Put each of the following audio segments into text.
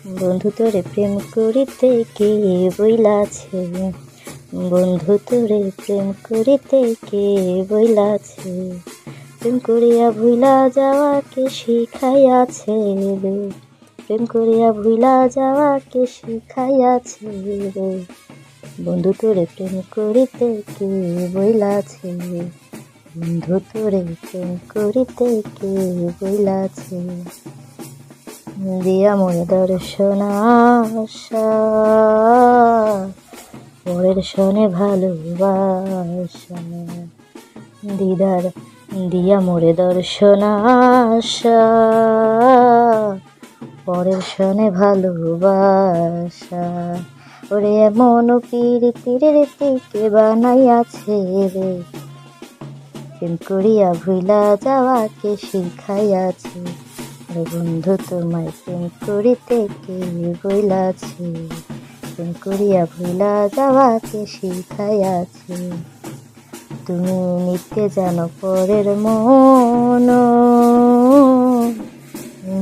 বন্ধু তোরে প্রেম করিতে কে বইলাছে, বন্ধু তোরে প্রেম করিতে কে বইলাছে, প্রেম করিয়া ভুলা যাওয়াকে শিখাইয়াছে রে, প্রেম করিয়া ভুলা যাওয়াকে শিখাইয়াছে রে, বন্ধু তোরে প্রেম করিতে কে বইলাছে, বন্ধু তোরে প্রেম করিতে কে বইলাছে। দিয়া মোরে দর্শন আশা, পরের শনে ভালোবাসা, দিদার দিয়া মোরে দর্শন আশা, পরের শনে ভালোবাসা, ওরে এমন প্রীতির রীতিকে বানাইয়াছে রে, প্রেম করিয়া ভুলা যাওয়াকে শিখাইয়াছে, বন্ধু তোমায় প্রেম করিতে কে বইলাছে, প্রেম করিয়া ভুলা যাওয়াকে শিখাইয়াছে। তুমি নিতে জানো পরের মন,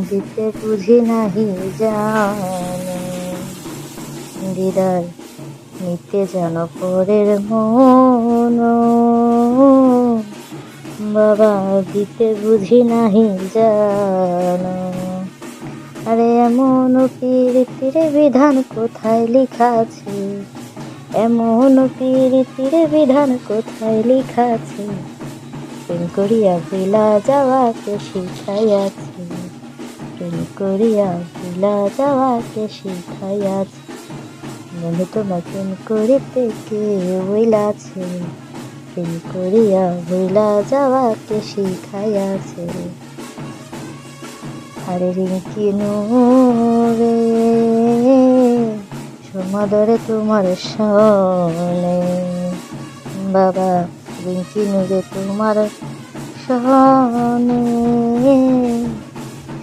দিতে বুঝি নাহি জানো, দিদার নিতে জানো পরের মন, বাবা দিতে বুঝি নাহি জানো। আরে এমন প্রীতির বিধান কোথায় লিখা আছে, এমন প্রীতির বিধান কোথায় লিখা আছে, প্রেম করিয়া ভুলা যাওয়াকে শিখাইয়াছে, প্রেম করিয়া ভুলা যাওয়াকে শিখাইয়াছে। বন্ধু তোমার প্রেম করিতে কে বইলাছে, প্রেম করিয়া ভুলা যাওয়াকে শিখাইয়াছে। আরে রিঙ্কি রে সমাদরে তোমার সনে, বাবা রিঙ্কি রে তোমার সনে,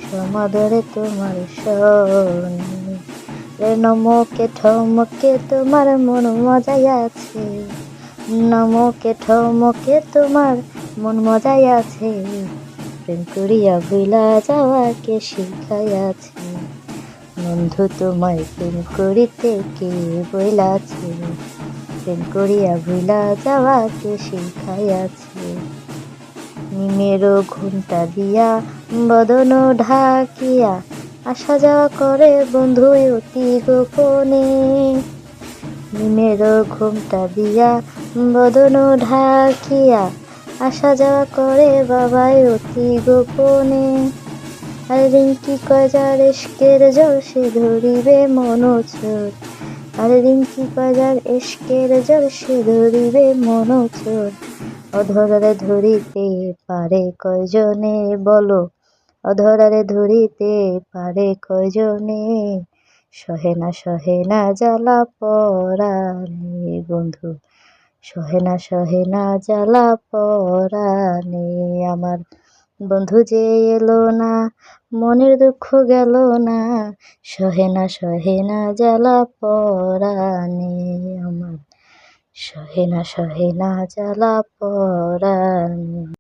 সমাদরে তোমার সনে, নমকে ঠমকে তোমার মন মজাই আছে, নমকে ঠমকে তোমার মন মজাই আছে, প্রেম করিয়া ভুলা যাওয়াকে শিখাইয়াছে, বন্ধু তোমায় প্রেম করিতে কে বইলাছে, প্রেম করিয়া ভুলা যাওয়াকে শিখাইয়াছে। নিমেরও ঘুমটা দিয়া বদন ঢাকিয়া, আসা যাওয়া করে বন্ধু অতি গোপনে, নিমেরও ঘুমটা দিয়া বদন ঢাকিয়া, আসা যাওয়া করে বাবাই অতি গোপনে। আর রিঙ্কি কজার এস্কের জল সে ধরিবে মনোচর, আর রিঙ্কি কজার এস্কের জল সে ধরিবে মনোচর, অধরারে ধরিতে পারে কয়জনে বলো, অধরারে ধরিতে পারে কয়জনে, সহে না জ্বালা পরাণে, বন্ধু সহে না জ্বালা পরাণে, আমার বন্ধু যে এলো না মনের দুঃখ গেল না, সহে না জ্বালা পরাণে, আমার সহে না জ্বালা পরাণে।